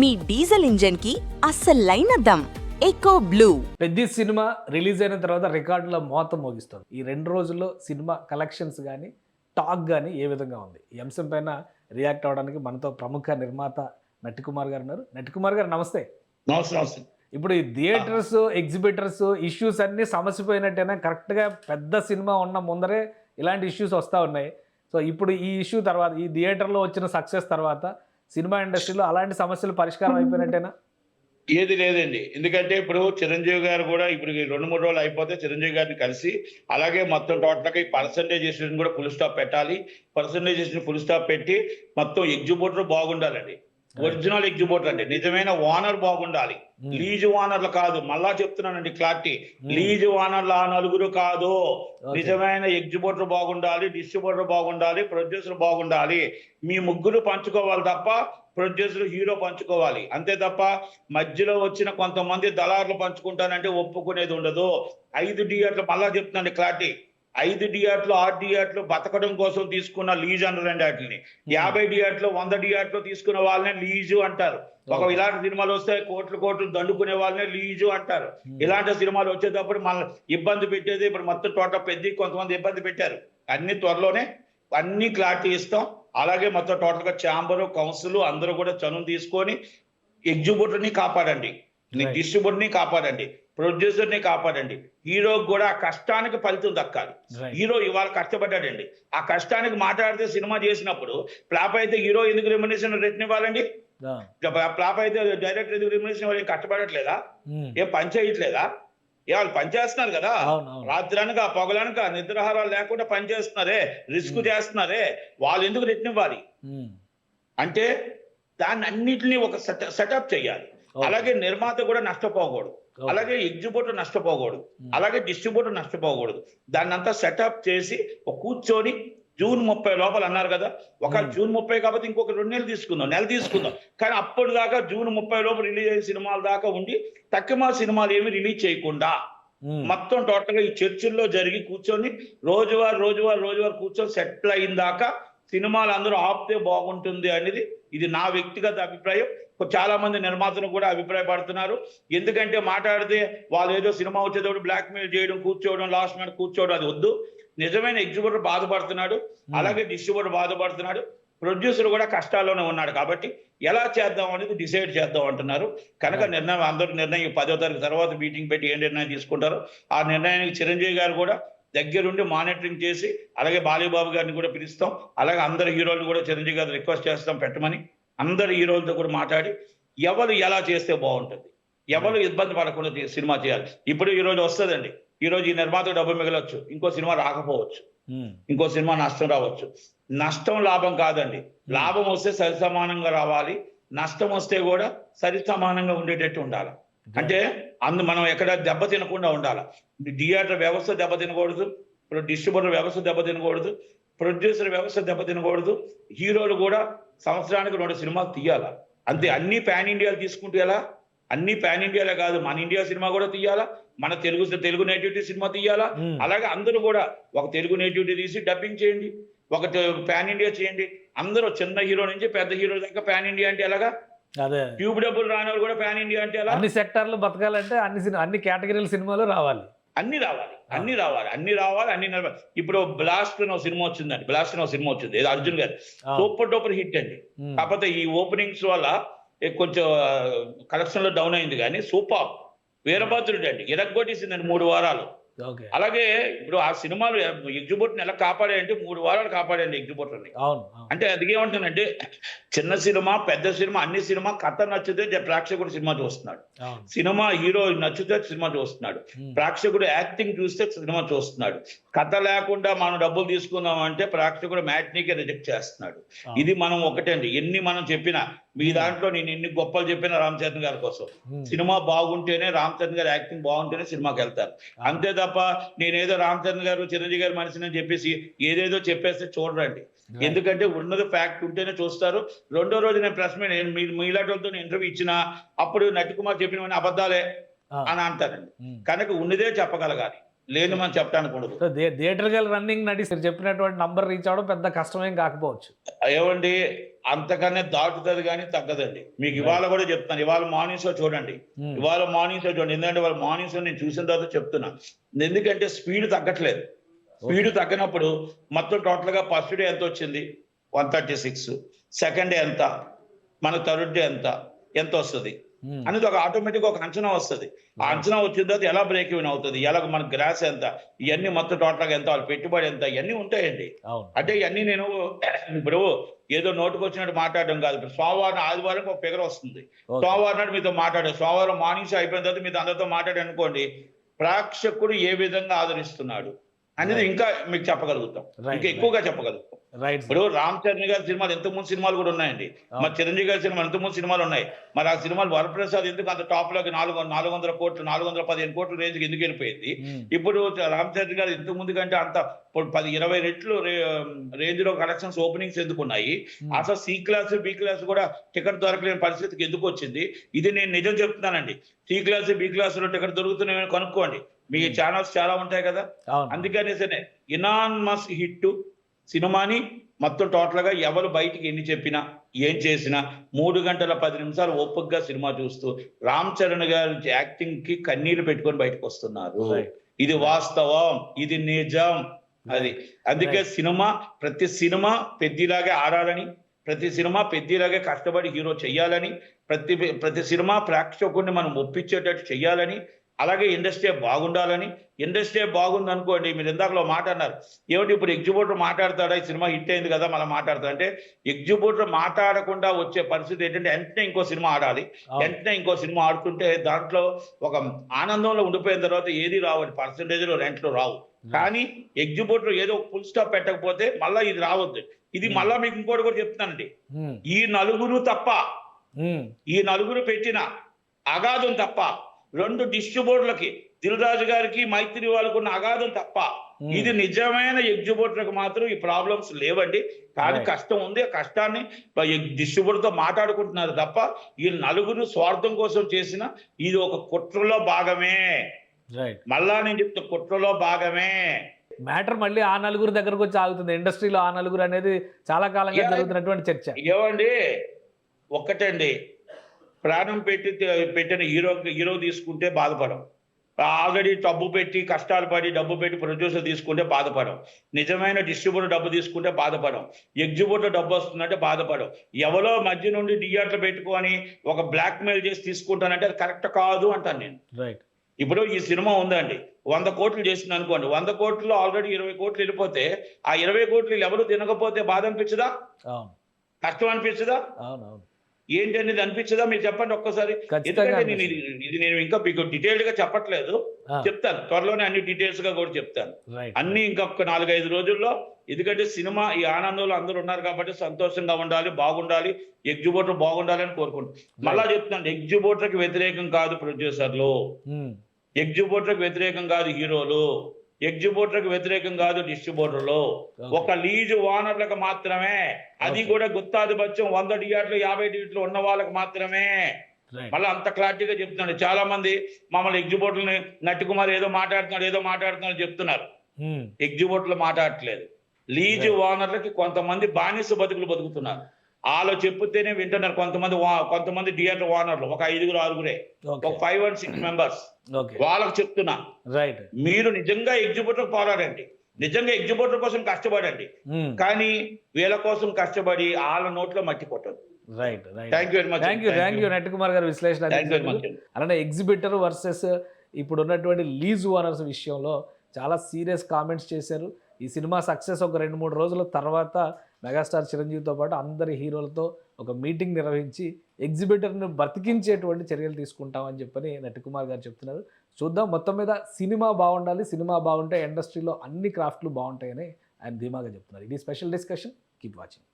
మీ diesel engine కి అస్సలైన dum echo blue. పెద్ద cinema release అయిన తర్వాత రికార్డుల మోత మోగిస్తుంది. ఈ 2 రోజుల్లో సినిమా కలెక్షన్స్ కానీ టాక్ కానీ ఏ విధంగా ఉంది? ఈ అంశం పైన రియాక్ట్ అవ్వడానికి మనతో ప్రముఖ నిర్మాత నట్టికుమార్ గారు ఉన్నారు. నట్టికుమార్ గారు నమస్తే. నమస్తే. ఇప్పుడు ఈ థియేటర్స్ ఎగ్జిబిటర్స్ ఇష్యూస్ అన్నీ సమసిపోయినట్టేనా? కరెక్ట్గా పెద్ద సినిమా ఉన్న ముందరే ఇలాంటి ఇష్యూస్ వస్తూ ఉన్నాయి. సో ఇప్పుడు ఈ ఇష్యూ తర్వాత, ఈ థియేటర్లో వచ్చిన సక్సెస్ తర్వాత సినిమా ఇండస్ట్రీలో అలాంటి సమస్యలు పరిష్కారం అయిపోయినట్టేనా? ఏది లేదండి. ఎందుకంటే ఇప్పుడు చిరంజీవి గారు కూడా ఇప్పుడు 2-3 రోజులు అయిపోతే చిరంజీవి గారిని కలిసి అలాగే మొత్తం టోటల్గా ఈ పర్సంటేజేషన్ కూడా ఫుల్ స్టాప్ పెట్టాలి. పర్సంటేజేషన్ ఫుల్ స్టాప్ పెట్టి మొత్తం ఎగ్జిబిటర్ బాగుండాలండి. ఒరిజినల్ ఎగ్జిబిటర్ అండి, నిజమైన ఓనర్ బాగుండాలి. లీజ్ ఓనర్లు కాదు, మళ్ళా చెప్తున్నానండి క్లారిటీ, లీజ్ ఓనర్లు ఆ నలుగురు కాదు. నిజమైన ఎగ్జిబిటర్ బాగుండాలి, డిస్ట్రిబ్యూటర్ బాగుండాలి, ప్రొడ్యూసర్ బాగుండాలి. మీ ముగ్గురు పంచుకోవాలి తప్ప ప్రొడ్యూసర్ హీరో పంచుకోవాలి, అంతే తప్ప మధ్యలో వచ్చిన కొంతమంది దళారులు పంచుకుంటానంటే ఒప్పుకునేది ఉండదు. 5 థియేటర్లు, మళ్ళా చెప్తున్నాను క్లారిటీ, 5 థియేటర్లు 6 థియేటర్లు బతకడం కోసం తీసుకున్న లీజ్ అనరండి. వాటిని 50 థియేటర్లు 100 థియేటర్లు తీసుకున్న వాళ్ళనే లీజు అంటారు. ఒక ఇలాంటి సినిమాలు వస్తే కోట్లు దండుకునే వాళ్ళనే లీజు అంటారు. ఇలాంటి సినిమాలు వచ్చేటప్పుడు మన ఇబ్బంది పెట్టేది ఇప్పుడు మొత్తం టోటల్ పెద్ద కొంతమంది ఇబ్బంది పెట్టారు. అన్ని త్వరలోనే అన్ని క్లారిటీ ఇస్తాం. అలాగే మొత్తం టోటల్ గా ఛాంబరు, కౌన్సిల్ అందరూ కూడా చనువు తీసుకొని ఎగ్జిబిటర్ని కాపాడండి, డిస్ట్రిబ్యూటర్ని కాపాడండి, ప్రొడ్యూసర్ని కాపాడండి. హీరోకి కూడా ఆ కష్టానికి ఫలితం దక్కాలి. హీరో ఇవాళ కష్టపడ్డాడండి, ఆ కష్టానికి మాట్లాడితే సినిమా చేసినప్పుడు ఫ్లాప్ అయితే హీరో ఎందుకు రెమ్యునరేషన్ రిటర్న్ ఇవ్వాలండి? ఫ్లాప్ అయితే డైరెక్టర్ ఎందుకు రెమ్యునరేషన్ ఇవ్వాలి? కష్టపడట్లేదా? ఏం పని చేయట్లేదా? వాళ్ళు పనిచేస్తున్నారు కదా, రాత్రనక పొగలనక నిద్రాహారాలు లేకుండా పనిచేస్తున్నారే, రిస్క్ చేస్తున్నారే, వాళ్ళు ఎందుకు రిటర్న్ ఇవ్వాలి? అంటే దాన్ని అన్నిటినీ ఒక సెటప్ చేయాలి. అలాగే నిర్మాత కూడా నష్టపోకూడదు, అలాగే ఎగ్జిబిటర్ నష్టపోకూడదు, అలాగే డిస్ట్రిబ్యూటర్ నష్టపోకూడదు. దాన్ని అంతా సెటప్ చేసి కూర్చొని జూన్ 30 లోపల అన్నారు కదా, ఒక జూన్ 30 కాబట్టి ఇంకొక 2 నెలలు నెల తీసుకుందాం. కానీ అప్పటిదాకా జూన్ 30 లోపల రిలీజ్ అయ్యే సినిమాల దాకా ఉండి తక్కువ సినిమాలు ఏమి రిలీజ్ చేయకుండా మొత్తం టోటల్ గా ఈ చర్చిల్లో జరిగి కూర్చొని రోజువారు కూర్చొని సెటిల్ అయిన దాకా సినిమాలు అందరూ ఆపితే బాగుంటుంది అనేది ఇది నా వ్యక్తిగత అభిప్రాయం. చాలా మంది నిర్మాతలు కూడా అభిప్రాయపడుతున్నారు. ఎందుకంటే మాట్లాడితే వాళ్ళు ఏదో సినిమా వచ్చేటప్పుడు బ్లాక్ మెయిల్ చేయడం, కూర్చోవడం, లాస్ట్ మినిట్ కూర్చోవడం, అది వద్దు. నిజమైన ఎగ్జిబిటర్ బాధపడుతున్నాడు, అలాగే డిస్ట్రిబ్యూటర్ బాధపడుతున్నాడు, ప్రొడ్యూసర్ కూడా కష్టాల్లోనే ఉన్నాడు. కాబట్టి ఎలా చేద్దాం అనేది డిసైడ్ చేద్దాం అంటున్నారు. కనుక నిర్ణయం అందరూ నిర్ణయం 10వ తారీఖు తర్వాత మీటింగ్ పెట్టి ఏ నిర్ణయం తీసుకుంటారో ఆ నిర్ణయానికి చిరంజీవి గారు కూడా దగ్గరుండి మానిటరింగ్ చేసి, అలాగే బాలీబాబు గారిని కూడా పిలుస్తాం, అలాగే అందరు హీరోలను కూడా చిరంజీవి గారు రిక్వెస్ట్ చేస్తాం పెట్టమని. అందరు హీరోలతో కూడా మాట్లాడి ఎవరు ఎలా చేస్తే బాగుంటుంది, ఎవరు ఇబ్బంది పడకుండా సినిమా చేయాలి. ఇప్పుడు ఈ రోజు వస్తుందండి, ఈ రోజు ఈ నిర్మాతకు డబ్బు మిగలొచ్చు, ఇంకో సినిమా రాకపోవచ్చు, ఇంకో సినిమా నష్టం రావచ్చు. నష్టం లాభం కాదండి, లాభం వస్తే సరి సమానంగా రావాలి, నష్టం వస్తే కూడా సరి సమానంగా ఉండేటట్టు ఉండాలి. అంటే మనం ఎక్కడ దెబ్బ తినకుండా ఉండాలి. థియేటర్ వ్యవస్థ దెబ్బ తినకూడదు, డిస్ట్రిబ్యూటర్ వ్యవస్థ దెబ్బ తినకూడదు, ప్రొడ్యూసర్ వ్యవస్థ దెబ్బ తినకూడదు. హీరోలు కూడా సంవత్సరానికి 2 సినిమాలు తీయాలా, అంతే. అన్ని పాన్ ఇండియాలు తీసుకుంటే ఎలా? అన్ని పాన్ ఇండియాలే కాదు, మన ఇండియా సినిమా కూడా తీయాలా, మన తెలుగు నేటివిటీ సినిమా తీయాలా. అలాగే అందరూ కూడా ఒక తెలుగు నేటివిటీ తీసి డబ్బింగ్ చేయండి, ఒక పాన్ ఇండియా చేయండి. అందరూ చిన్న హీరో నుంచి పెద్ద హీరో దాకా పాన్ ఇండియా అంటే ఎలాగా? ట్యూబ్ డబ్బులు రాని వాళ్ళు కూడా పాన్ ఇండియా అంటే ఎలా? అన్ని సెక్టార్లు బతకాలంటే అన్ని కేటగిరీల సినిమాలు రావాలి, అన్ని రావాలి. ఇప్పుడు బ్లాస్ట్ అనే సినిమా వచ్చింది, ఏదో అర్జున్ గారు, సూపర్ హిట్ అండి. కాకపోతే ఈ ఓపెనింగ్స్ వల్ల కొంచెం కలెక్షన్ లో డౌన్ అయింది, కానీ సూపర్ వీరభద్రుడు అండి, ఇరగ్గొట్టేసిందండి 3 వారాలు. అలాగే ఇప్పుడు ఆ సినిమాలు ఎగ్జిబిటర్ని ఎలా కాపాడాయంటే 3 వారాలు కాపాడండి ఎగ్జిబిటర్ని. అంటే అది ఏమంటానంటే, చిన్న సినిమా పెద్ద సినిమా అన్ని సినిమా కథ నచ్చితే ప్రేక్షకుడు సినిమా చూస్తున్నాడు, సినిమా హీరో నచ్చితే సినిమా చూస్తున్నాడు, ప్రేక్షకుడు యాక్టింగ్ చూస్తే సినిమా చూస్తున్నాడు. కథ లేకుండా మనం డబ్బులు తీసుకుందాం అంటే ప్రేక్షకుడు మ్యాట్నీకే రిజెక్ట్ చేస్తున్నాడు. ఇది మనం ఒకటండి, ఎన్ని మనం చెప్పినా, మీ దాంట్లో నేను ఎన్ని గొప్పలు చెప్పినా రామ్ చరణ్ గారి కోసం, సినిమా బాగుంటేనే, రామ్ చరణ్ గారి యాక్టింగ్ బాగుంటేనే సినిమాకి వెళ్తారు. అంతే తప్ప నేనేదో రామ్ చరణ్ గారు చిరంజీవి గారి మనిషిని చెప్పేసి ఏదేదో చెప్పేస్తే చూడరండి. ఎందుకంటే ఉన్నది ఫ్యాక్ట్ ఉంటేనే చూస్తారు. 2వ రోజు నేను ప్రెస్ మీట్ మీలాటలతో ఇంటర్వ్యూ ఇచ్చినా అప్పుడు నట్టికుమార్ చెప్పినవన్నీ అబద్ధాలే అని అంటారండి. కనుక ఉన్నదే చెప్పగలగాలి, లేదు మనం చెప్పడానికి ఉండదు. థియేటర్ రన్నింగ్ నడిచి చెప్పినటువంటి నంబర్ రీచ్ అవడం పెద్ద కష్టమేం కాకపోవచ్చు. ఏమండి, అంతకన్నా దాటుతుంది కానీ తగ్గదండి. మీకు ఇవాళ కూడా చెప్తాను, ఇవాళ మార్నింగ్ షో చూడండి, ఇవాళ మార్నింగ్ షో చూడండి. ఎందుకంటే వాళ్ళ మార్నింగ్ షో నేను చూసిన తర్వాత చెప్తున్నా, ఎందుకంటే స్పీడ్ తగ్గట్లేదు. స్పీడ్ తగ్గినప్పుడు మొత్తం టోటల్ గా ఫస్ట్ డే ఎంత వచ్చింది 136, సెకండ్ డే ఎంత, మన థర్డ్ డే ఎంత వస్తుంది అనేది ఒక ఆటోమేటిక్ ఒక అంచనా వస్తుంది. ఆ అంచనా వచ్చిన తర్వాత ఎలా బ్రేక్ ఈవెన్ అవుతుంది, ఎలా మన గ్రాస్ ఎంత, ఇవన్నీ మొత్తం టోటల్ గా ఎంత, వాళ్ళ పెట్టుబడి ఎంత, ఇవన్నీ ఉంటాయండి. అంటే ఇవన్నీ నేను ఇప్పుడు ఏదో నోటుకు వచ్చినట్టు మాట్లాడడం కాదు. ఇప్పుడు సోమవారం ఆదివారం ఒక ఫిగర్ వస్తుంది, సోమవారం నాడు మీతో మాట్లాడారు, సోమవారం మార్నింగ్ షో అయిపోయిన తర్వాత మీతో అందరితో మాట్లాడారు అనుకోండి, ప్రేక్షకుడు ఏ విధంగా ఆదరిస్తున్నాడు అనేది ఇంకా మీకు చెప్పగలుగుతాం, ఇంకా ఎక్కువగా చెప్పగలుగుతాం. ఇప్పుడు రామ్ చరణ్ గారి సినిమాలు ఎంతమంది సినిమాలు కూడా ఉన్నాయండి, మరి చిరంజీవి గారి సినిమాలు ఎంతమంది సినిమాలు ఉన్నాయి. మరి ఆ సినిమాలు వరప్రసాద్ ఎందుకు అంత టాప్ లోకి 400 కోట్లు 415 కోట్ల రేంజ్ కి ఎందుకు వెళ్ళిపోయింది. ఇప్పుడు రామ్ చరణ్ గారు ఇంతకు ముందు కంటే అంత 10-20 రెట్లు రేంజ్ లో కలెక్షన్స్ ఓపెనింగ్స్ ఎందుకు ఉన్నాయి. అసలు సి క్లాస్ బి క్లాస్ కూడా టికెట్ దొరకలేని పరిస్థితికి ఎందుకు వచ్చింది. ఇది నేను నిజం చెప్తున్నానండి. సి క్లాస్ బి క్లాస్ లో టికెట్ దొరుకుతున్నాయని కనుక్కోండి, మీ ఛానల్స్ చాలా ఉంటాయి కదా. అందుకనేసనే ఇనాన్మస్ హిట్ సినిమాని మొత్తం టోటల్ గా ఎవరు బయటికి ఎన్ని చెప్పినా ఏం చేసినా 3 గంటల 10 నిమిషాలు ఓపికగా సినిమా చూస్తూ రామ్ చరణ్ గారి యాక్టింగ్ కి కన్నీళ్లు పెట్టుకొని బయటకు వస్తున్నారు. ఇది వాస్తవం, ఇది నిజం. అది అందుకే ప్రతి సినిమా పెద్దలాగే ఆడాలని, ప్రతి సినిమా పెద్దలాగే కష్టపడి హీరో చెయ్యాలని, ప్రతి సినిమా ప్రేక్షకుడిని మనం ఒప్పించేటట్టు చెయ్యాలని, అలాగే ఇండస్ట్రీ బాగుండాలని. ఇండస్ట్రీ బాగుంది అనుకోండి, మీరు ఇందాకలో మాట అన్నారు, ఏమిటి ఇప్పుడు ఎగ్జిబ్యూటర్ మాట్లాడతాడా, ఈ సినిమా హిట్ అయింది కదా మళ్ళీ మాట్లాడతా అంటే, ఎగ్జిబ్యూటర్ మాట్లాడకుండా వచ్చే పరిస్థితి ఏంటంటే వెంటనే ఇంకో సినిమా ఆడాలి, వెంటనే ఇంకో సినిమా ఆడుతుంటే దాంట్లో ఒక ఆనందంలో ఉండిపోయిన తర్వాత ఏది రావాలి, పర్సంటేజ్లో రెంట్లో రావు. కానీ ఎగ్జిబ్యూటర్ ఏదో ఫుల్ స్టాప్ పెట్టకపోతే మళ్ళీ ఇది రావద్దు. ఇది మళ్ళా మీకు ఇంకోటి కూడా చెప్తానండి, ఈ నలుగురు పెట్టిన అగాధం తప్ప 2 డిస్ట్రిబ్యూటర్లకి, దిల్ రాజు గారికి మైత్రి వాళ్ళకు ఉన్న అగాధం తప్ప ఇది నిజమైన ఎగ్జిబ్యూటర్లకు మాత్రం ఈ ప్రాబ్లమ్స్ లేవండి. కానీ కష్టం ఉంది, ఆ కష్టాన్ని డిస్ట్రిబ్యూటర్ తో మాట్లాడుకుంటున్నారు తప్ప ఈ నలుగురు స్వార్థం కోసం చేసిన ఇది ఒక కుట్రలో భాగమే. మళ్ళా నేను చెప్తా, కుట్రలో భాగమే. మ్యాటర్ మళ్ళీ ఆ నలుగురు దగ్గరకు వచ్చి ఆగుతుంది. ఇండస్ట్రీలో ఆ నలుగురు అనేది చాలా కాలంగా జరుగుతున్నటువంటి చర్చ. ఏమండి ఒక్కటండి, ప్రాణం పెట్టిన హీరో తీసుకుంటే బాధపడం, ఆల్రెడీ డబ్బు పెట్టి కష్టాలు పడి డబ్బు పెట్టి ప్రొడ్యూసర్ తీసుకుంటే బాధపడం, నిజమైన డిస్ట్రిబ్యూటర్ డబ్బు తీసుకుంటే బాధపడం, ఎగ్జిబ్యూటర్ డబ్బు వస్తుందంటే బాధపడం. ఎవరో మధ్య నుండి థియేటర్ పెట్టుకొని ఒక బ్లాక్ మెయిల్ చేసి తీసుకుంటానంటే అది కరెక్ట్ కాదు అంటాను నేను. ఇప్పుడు ఈ సినిమా ఉందండి, 100 కోట్లు చేసింది అనుకోండి, 100 కోట్లలో ఆల్రెడీ 20 కోట్లు వెళ్ళిపోతే ఆ 20 కోట్లు ఎవరు తినకపోతే బాధ అనిపించదా, కష్టం అనిపించదా, ఏంటి అనేది అనిపించదా? మీరు చెప్పండి ఒక్కసారి. ఎందుకంటే ఇది నేను ఇంకా మీకు డీటెయిల్డ్ గా చెప్పట్లేదు, చెప్తాను త్వరలోనే అన్ని డీటెయిల్స్ గా కూడా చెప్తాను అన్ని ఇంకొక 4-5 రోజుల్లో. ఎందుకంటే సినిమా ఈ ఆనందంలో అందరూ ఉన్నారు కాబట్టి సంతోషంగా ఉండాలి, బాగుండాలి, ఎగ్జిబ్యూటర్ బాగుండాలి అని కోరుకుంటాను. మళ్ళా చెప్తున్నాను, ఎగ్జిబ్యూటర్ కి వ్యతిరేకం కాదు ప్రొడ్యూసర్లు, ఎగ్జిబ్యూటర్ కి వ్యతిరేకం కాదు హీరోలు, ఎగ్జిబ్యూటర్ కి వ్యతిరేకం కాదు డిస్ట్రిబ్యూటర్లు, ఒక లీజు ఓనర్లకు మాత్రమే, అది కూడా గుత్తాధిపత్యం 100 థియేటర్లు 50 థియేటర్లు ఉన్న వాళ్ళకి మాత్రమే. మళ్ళీ అంత క్లారిటీగా చెప్తున్నాడు. చాలా మంది మమ్మల్ని ఎగ్జిబ్యూటర్ని నట్టికుమార్ ఏదో మాట్లాడుతున్నాడు చెప్తున్నారు. ఎగ్జిబ్యూటర్లు మాట్లాడట్లేదు, లీజు ఓనర్లకి కొంతమంది బానిస బతుకుతున్నారు. వాళ్ళు చెప్తేనే వింటున్నారు. కొంతమంది థియేటర్ ఓనర్లు ఒక 5-6 ఒక 5 and 6 మెంబర్స్ వాళ్ళకి చెప్తున్నా, మీరు నిజంగా ఎగ్జిబ్యూటర్ పోరాడండి, నిజంగా ఎగ్జిబ్యూటర్ కోసం కష్టపడండి, కానీ వీళ్ళ కోసం కష్టపడి వాళ్ళ నోట్లో మట్టి కొట్టదు. థ్యాంక్ యూ నట్టికుమార్ గారు విశ్లేషణ. అలానే ఎగ్జిబిటర్ వర్సెస్ ఇప్పుడు ఉన్నటువంటి లీజ్ ఓనర్స్ విషయంలో చాలా సీరియస్ కామెంట్స్ చేశారు. ఈ సినిమా సక్సెస్ ఒక 2-3 రోజుల తర్వాత మెగాస్టార్ చిరంజీవితో పాటు అందరి హీరోలతో ఒక మీటింగ్ నిర్వహించి ఎగ్జిబిటర్ని బతికించేటువంటి చర్యలు తీసుకుంటామని చెప్పని నట్టికుమార్ గారు చెప్తున్నారు. చూద్దాం, మొత్తం మీద సినిమా బాగుండాలి, సినిమా బాగుంటే ఇండస్ట్రీలో అన్ని క్రాఫ్ట్లు బాగుంటాయని ఆయన ధీమాగా చెప్తున్నారు. ఇది స్పెషల్ డిస్కషన్. Keep watching.